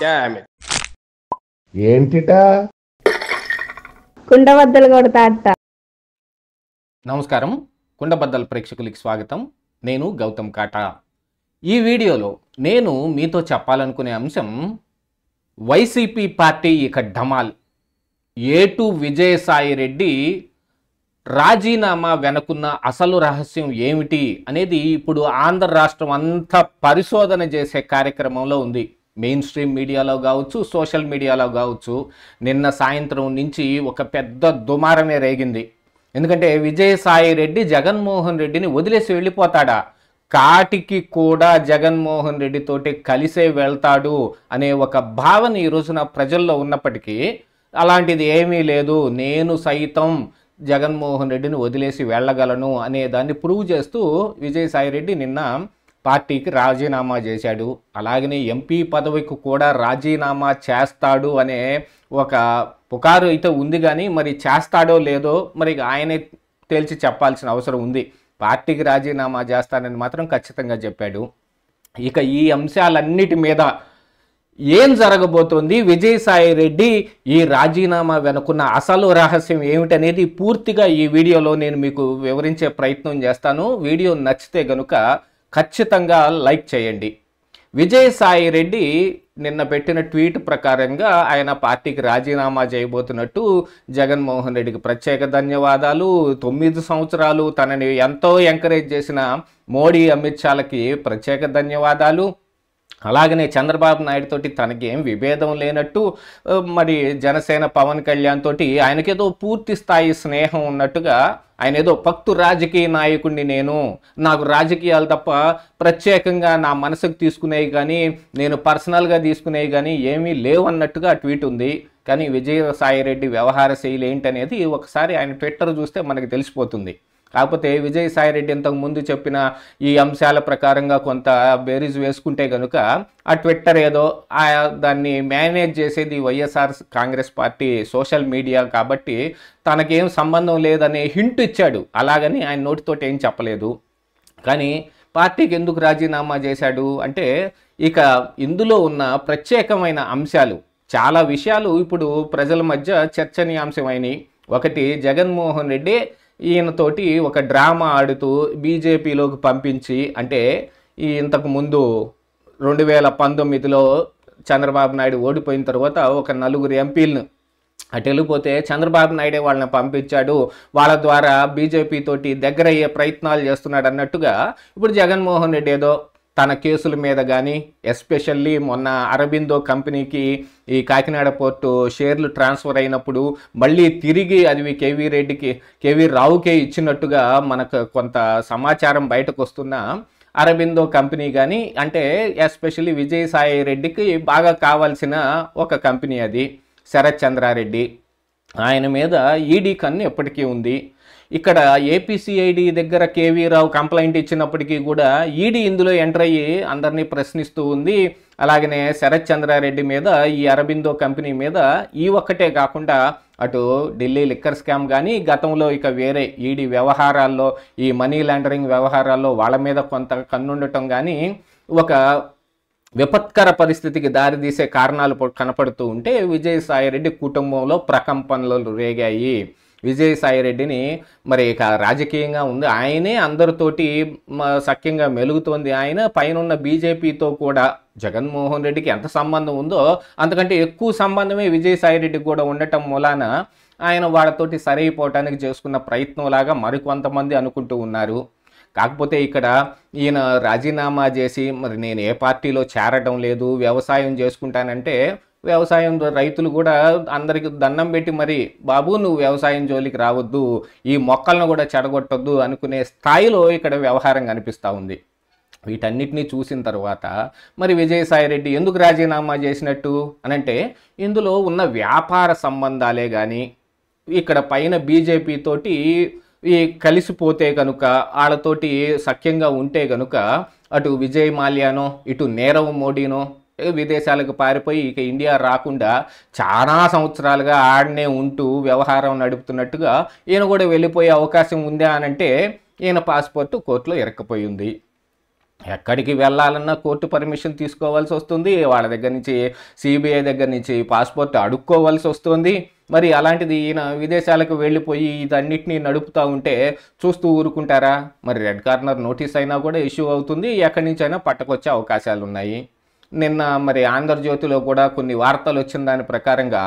Damn it. ఏంటిటా కుండబద్దలు కొడతా అట్ట. నమస్కారం, కుండబద్దల ప్రేక్షకులకి స్వాగతం. నేను గౌతమ్ కాటా. ఈ వీడియోలో నేను మీతో చెప్పాలనుకునే అంశం వైసీపీ పార్టీ ఇక ఢమాల్. ఏటు విజయసాయి రెడ్డి రాజీనామా వెనుకున్న అసలు రహస్యం ఏమిటి అనేది ఇప్పుడు ఆంధ్ర రాష్ట్రం అంతా పరిశోధన చేసే కార్యక్రమంలో ఉంది. మెయిన్ స్ట్రీమ్ మీడియాలో కావచ్చు, సోషల్ మీడియాలో కావచ్చు. నిన్న సాయంత్రం నుంచి ఒక పెద్ద దుమారమే రేగింది. ఎందుకంటే విజయసాయి రెడ్డి జగన్మోహన్ రెడ్డిని వదిలేసి వెళ్ళిపోతాడా, కాటికి కూడా జగన్మోహన్ రెడ్డితోటి కలిసే వెళ్తాడు అనే ఒక భావన ఈ రోజున ప్రజల్లో ఉన్నప్పటికీ అలాంటిది ఏమీ లేదు, నేను సైతం జగన్మోహన్ రెడ్డిని వదిలేసి వెళ్ళగలను అనే దాన్ని ప్రూవ్ చేస్తూ విజయసాయి రెడ్డి నిన్న పార్టీకి రాజీనామా చేశాడు. అలాగనే ఎంపీ పదవికి కూడా రాజీనామా చేస్తాడు అనే ఒక పుకారు అయితే ఉంది. కానీ మరి చేస్తాడో లేదో మరి ఆయనే తేల్చి చెప్పాల్సిన అవసరం ఉంది. పార్టీకి రాజీనామా చేస్తానని మాత్రం ఖచ్చితంగా చెప్పాడు. ఇక ఈ అంశాలన్నిటి మీద ఏం జరగబోతోంది, విజయసాయి రెడ్డి ఈ రాజీనామా వెనుకున్న అసలు రహస్యం ఏమిటనేది పూర్తిగా ఈ వీడియోలో నేను మీకు వివరించే ప్రయత్నం చేస్తాను. వీడియో నచ్చితే గనుక ఖచ్చితంగా లైక్ చేయండి. విజయసాయి రెడ్డి నిన్న పెట్టిన ట్వీట్ ప్రకారంగా ఆయన పార్టీకి రాజీనామా చేయబోతున్నట్టు జగన్మోహన్ రెడ్డికి ప్రత్యేక ధన్యవాదాలు, 9 సంవత్సరాలు తనని ఎంతో ఎంకరేజ్ చేసిన మోడీ, అమిత్ షాలకి ప్రత్యేక ధన్యవాదాలు, అలాగనే చంద్రబాబు నాయుడు తోటి తనకి ఏం విభేదం లేనట్టు, మరి జనసేన పవన్ కళ్యాణ్ తోటి ఆయనకేదో పూర్తి స్థాయి స్నేహం ఉన్నట్టుగా, ఆయన ఏదో పక్తు రాజకీయ నాయకుడిని, నాకు రాజకీయాలు తప్ప ప్రత్యేకంగా నా మనసుకు తీసుకునేవి కానీ నేను పర్సనల్గా తీసుకునేవి కానీ ఏమీ లేవు అన్నట్టుగా ట్వీట్ ఉంది. కానీ విజయసాయి రెడ్డి వ్యవహార శైలి ఏంటనేది ఒకసారి ఆయన ట్విట్టర్ చూస్తే మనకి తెలిసిపోతుంది. కాకపోతే విజయసాయి రెడ్డి ఇంతకు ముందు చెప్పిన ఈ అంశాల ప్రకారంగా కొంత బేరీజ్ వేసుకుంటే కనుక ఆ ట్విట్టర్ ఏదో దాన్ని మేనేజ్ చేసేది YSR Congress party social media కాబట్టి తనకేం సంబంధం లేదనే హింట్ ఇచ్చాడు. అలాగని ఆయన నోటితోటి ఏం చెప్పలేదు. కానీ పార్టీకి ఎందుకు రాజీనామా చేశాడు అంటే ఇక ఇందులో ఉన్న ప్రత్యేకమైన అంశాలు, చాలా విషయాలు ఇప్పుడు ప్రజల మధ్య చర్చనీయాంశమైనవి. ఒకటి, జగన్మోహన్ రెడ్డి ఈయనతోటి ఒక డ్రామా ఆడుతూ బీజేపీలోకి పంపించి, అంటే ఇంతకు ముందు 2019లో చంద్రబాబు నాయుడు ఓడిపోయిన తర్వాత ఒక 4 ఎంపీలను అటు వెళ్ళిపోతే చంద్రబాబు నాయుడే వాళ్ళని పంపించాడు, వాళ్ళ ద్వారా బీజేపీ తోటి దగ్గర అయ్యే ప్రయత్నాలు చేస్తున్నాడు అన్నట్టుగా ఇప్పుడు జగన్మోహన్ రెడ్డి ఏదో తన కేసుల మీద కానీ, ఎస్పెషల్లీ మొన్న అరబిందో కంపెనీకి ఈ కాకినాడ పోర్టు షేర్లు ట్రాన్స్ఫర్ అయినప్పుడు మళ్ళీ తిరిగి అది కేవీ రావుకే ఇచ్చినట్టుగా మనకు కొంత సమాచారం బయటకు వస్తున్న అరబిందో కంపెనీ కానీ, అంటే ఎస్పెషల్లీ విజయసాయి రెడ్డికి బాగా కావాల్సిన ఒక కంపెనీ అది, శరత్ చంద్రారెడ్డి. ఆయన మీద ఈడీ కన్ను ఎప్పటికీ ఉంది. ఇక్కడ ఏపీసీఐడి దగ్గర కేవీ రావు కంప్లైంట్ ఇచ్చినప్పటికీ కూడా ఈడీ ఇందులో ఎంటర్ అయ్యి అందరినీ ప్రశ్నిస్తూ ఉంది. అలాగనే శరత్ చంద్రారెడ్డి మీద, ఈ అరబిందో కంపెనీ మీద ఈ ఒక్కటే కాకుండా అటు ఢిల్లీ లిక్కర్ స్కామ్ కానీ, గతంలో ఇక వేరే ఈడీ వ్యవహారాల్లో, ఈ మనీ లాండరింగ్ వ్యవహారాల్లో వాళ్ళ మీద కొంత కన్నుండటం కానీ ఒక విపత్కర పరిస్థితికి దారితీసే కారణాలు కనపడుతూ ఉంటే విజయసాయి రెడ్డి కుటుంబంలో ప్రకంపనలు రేగాయి. విజయసాయి రెడ్డిని మరి ఇక రాజకీయంగా ఉంది, ఆయనే అందరితోటి సఖ్యంగా మెలుగుతోంది. ఆయన పైన బీజేపీతో కూడా జగన్మోహన్ రెడ్డికి ఎంత సంబంధం ఉందో అంతకంటే ఎక్కువ సంబంధమే విజయసాయి రెడ్డికి కూడా ఉండటం మూలాన ఆయన వాళ్ళతోటి సరైపోవటానికి చేసుకున్న ప్రయత్నంలాగా మరికొంతమంది అనుకుంటూ ఉన్నారు. కాకపోతే ఇక్కడ ఈయన రాజీనామా చేసి మరి నేను ఏ పార్టీలో చేరడం లేదు, వ్యవసాయం చేసుకుంటానంటే వ్యవసాయం రైతులు కూడా అందరికి దండం పెట్టి మరి బాబు నువ్వు వ్యవసాయం జోలికి రావద్దు, ఈ మొక్కలను కూడా చెడగొట్టొద్దు అనుకునే స్థాయిలో ఇక్కడ వ్యవహారం కనిపిస్తూ ఉంది. వీటన్నిటినీ చూసిన తర్వాత మరి విజయసాయి రెడ్డి ఎందుకు రాజీనామా చేసినట్టు అనంటే ఇందులో ఉన్న వ్యాపార సంబంధాలే కానీ, ఇక్కడ పైన బీజేపీ తోటి ఈ కలిసిపోతే కనుక, వాళ్ళతోటి సఖ్యంగా ఉంటే కనుక అటు విజయ్ మాల్యానో ఇటు నీరవ్ మోడీనో విదేశాలకు పారిపోయి ఇక ఇండియా రాకుండా చాలా సంవత్సరాలుగా ఆడనే ఉంటూ వ్యవహారం నడుపుతున్నట్టుగా ఈయన కూడా వెళ్ళిపోయే అవకాశం ఉందా అనంటే ఈయన పాస్పోర్టు కోర్టులో ఇరక్కపోయి ఉంది. ఎక్కడికి వెళ్ళాలన్నా కోర్టు పర్మిషన్ తీసుకోవాల్సి వస్తుంది, వాళ్ళ దగ్గర నుంచి సిబిఐ దగ్గర నుంచి పాస్పోర్ట్ అడుక్కోవాల్సి వస్తుంది. మరి అలాంటిది ఈయన విదేశాలకు వెళ్ళిపోయి ఇదన్నిటినీ నడుపుతూ ఉంటే చూస్తూ ఊరుకుంటారా? మరి రెడ్ కార్నర్ నోటీస్ అయినా కూడా ఇష్యూ అవుతుంది, ఎక్కడి నుంచి అయినా పట్టుకొచ్చే అవకాశాలు ఉన్నాయి. నిన్న మరి ఆంధ్రజ్యోతిలో కూడా కొన్ని వార్తలు వచ్చిన దాని ప్రకారంగా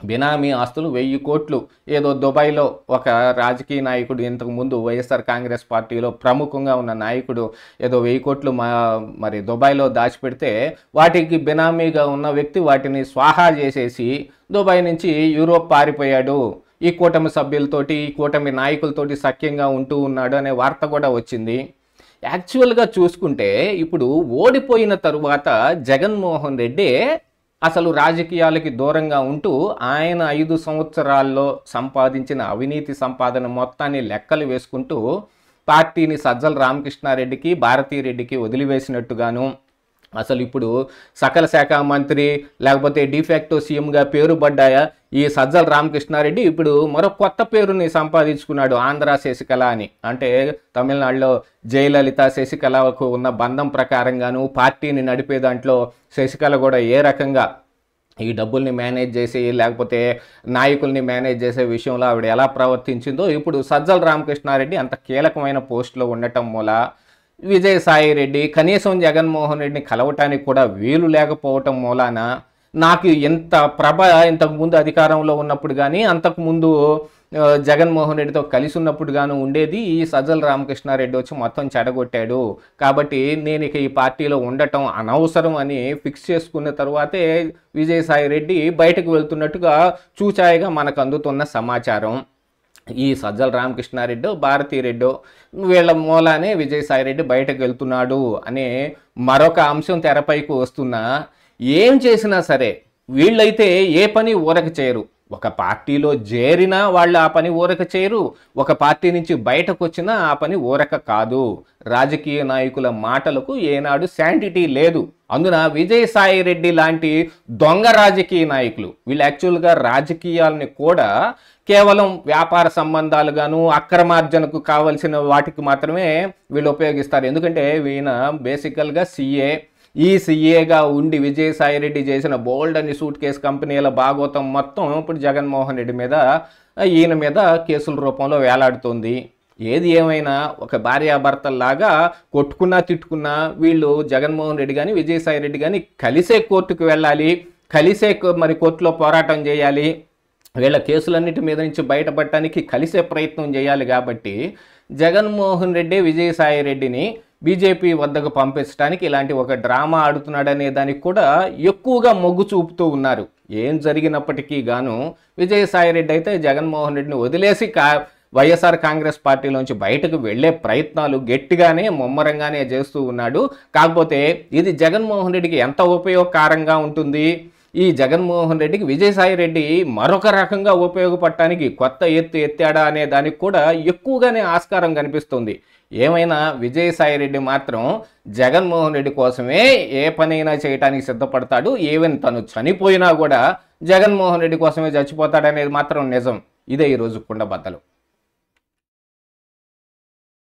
బినామీ ఆస్తులు 1000 కోట్లు ఏదో దుబాయ్లో ఒక రాజకీయ నాయకుడు, ఇంతకుముందు వైఎస్ఆర్ కాంగ్రెస్ పార్టీలో ప్రముఖంగా ఉన్న నాయకుడు ఏదో 1000 కోట్లు మరి దుబాయ్లో దాచిపెడితే వాటికి బినామీగా ఉన్న వ్యక్తి వాటిని స్వాహా చేసేసి దుబాయ్ నుంచి యూరోప్ పారిపోయాడు, ఈ కూటమి సభ్యులతోటి ఈ కూటమి నాయకులతోటి సఖ్యంగా ఉంటూ ఉన్నాడు అనే వార్త కూడా వచ్చింది. యాక్చువల్గా చూసుకుంటే ఇప్పుడు ఓడిపోయిన తరువాత జగన్మోహన్ రెడ్డి అసలు రాజకీయాలకి దూరంగా ఉంటూ ఆయన 5 సంవత్సరాల్లో సంపాదించిన అవినీతి సంపాదన మొత్తాన్ని లెక్కలు వేసుకుంటూ పార్టీని సజ్జల రామకృష్ణారెడ్డికి భారతీరెడ్డికి వదిలివేసినట్టుగాను, అసలు ఇప్పుడు సకల శాఖ మంత్రి లేకపోతే డిఫాక్టో సీఎంగా పేరుపడ్డ ఈ సజ్జల రామకృష్ణారెడ్డి ఇప్పుడు మరో కొత్త పేరుని సంపాదించుకున్నాడు, ఆంధ్ర శశికళ అని. అంటే తమిళనాడులో జయలలిత శశికళకు ఉన్న బంధం ప్రకారంగాను పార్టీని నడిపే దాంట్లో శశికళ కూడా ఏ రకంగా ఈ డబ్బుల్ని మేనేజ్ చేసి లేకపోతే నాయకుల్ని మేనేజ్ చేసే విషయంలో ఆవిడ ఎలా ప్రవర్తించిందో ఇప్పుడు సజ్జల రామకృష్ణారెడ్డి అంత కీలకమైన పోస్టులో ఉండటం మూల విజయసాయి రెడ్డి కనీసం జగన్మోహన్ రెడ్డిని కలవటానికి కూడా వీలు లేకపోవటం మూలాన నాకు ఎంత ఇంతకుముందు అధికారంలో ఉన్నప్పుడు కానీ అంతకుముందు జగన్మోహన్ రెడ్డితో కలిసి ఉన్నప్పుడు గాను ఉండేది, ఈ సజ్జల రామకృష్ణారెడ్డి వచ్చి మొత్తం చెడగొట్టాడు కాబట్టి నేను ఇక ఈ పార్టీలో ఉండటం అనవసరం అని ఫిక్స్ చేసుకున్న తర్వాతే విజయసాయి రెడ్డి బయటకు వెళ్తున్నట్టుగా చూచాయిగా మనకు అందుతున్న సమాచారం. ఈ సజ్జల రామకృష్ణారెడ్డి భారతీరెడ్డి వీళ్ళ మూలానే విజయసాయి రెడ్డి బయటకు వెళ్తున్నాడు అనే మరొక అంశం తెరపైకి వస్తున్నా, ఏం చేసినా సరే వీళ్ళైతే ఏ పని ఊరక చేయరు. ఒక పార్టీలో చేరినా వాళ్ళు ఆ పని ఊరక చేయరు, ఒక పార్టీ నుంచి బయటకు వచ్చినా ఆ పని ఊరక కాదు. రాజకీయ నాయకుల మాటలకు ఏనాడు శాంటిటీ లేదు. అందున విజయసాయి రెడ్డి లాంటి దొంగ రాజకీయ నాయకులు వీళ్ళు యాక్చువల్గా రాజకీయాలని కూడా కేవలం వ్యాపార సంబంధాలుగాను అక్రమార్జనకు కావలసిన వాటికి మాత్రమే వీళ్ళు ఉపయోగిస్తారు. ఎందుకంటే ఈయన బేసికల్గా సీఏ, ఈ సీఏగా ఉండి విజయసాయి రెడ్డి చేసిన బోల్డ్ అని సూట్ కేసు కంపెనీల భాగోతం మొత్తం ఇప్పుడు జగన్మోహన్ రెడ్డి మీద ఈయన మీద కేసుల రూపంలో వేలాడుతుంది. ఏది ఏమైనా ఒక భార్యాభర్తల్లాగా కొట్టుకున్నా తిట్టుకున్నా వీళ్ళు జగన్మోహన్ రెడ్డి కానీ విజయసాయి రెడ్డి కానీ కలిసే కోర్టుకు వెళ్ళాలి, కలిసే మరి కోర్టులో పోరాటం చేయాలి, వీళ్ళ కేసులన్నిటి మీద నుంచి బయటపడటానికి కలిసే ప్రయత్నం చేయాలి. కాబట్టి జగన్మోహన్ రెడ్డి విజయసాయి రెడ్డిని బీజేపీ వద్దకు పంపించడానికి ఇలాంటి ఒక డ్రామా ఆడుతున్నాడనే దానికి కూడా ఎక్కువగా మొగ్గు చూపుతూ ఉన్నారు. ఏం జరిగినప్పటికీ గాను విజయసాయి రెడ్డి అయితే జగన్మోహన్ రెడ్డిని వదిలేసి వైఎస్ఆర్ కాంగ్రెస్ పార్టీలోంచి బయటకు వెళ్లే ప్రయత్నాలు గట్టిగానే ముమ్మరంగానే చేస్తూ ఉన్నాడు. కాకపోతే ఇది జగన్మోహన్ రెడ్డికి ఎంత ఉపయోగకరంగా ఉంటుంది, ఈ జగన్మోహన్ రెడ్డికి విజయసాయి రెడ్డి మరొక రకంగా ఉపయోగపడటానికి కొత్త ఎత్తాడా అనే దానికి కూడా ఎక్కువగానే ఆస్కారం కనిపిస్తుంది. ఏమైనా విజయసాయి రెడ్డి మాత్రం జగన్మోహన్ రెడ్డి కోసమే ఏ పనైనా చేయడానికి సిద్ధపడతాడు. ఈవెన్ తను చనిపోయినా కూడా జగన్మోహన్ రెడ్డి కోసమే చచ్చిపోతాడనేది మాత్రం నిజం. ఇదే ఈరోజు కుండబద్దలు.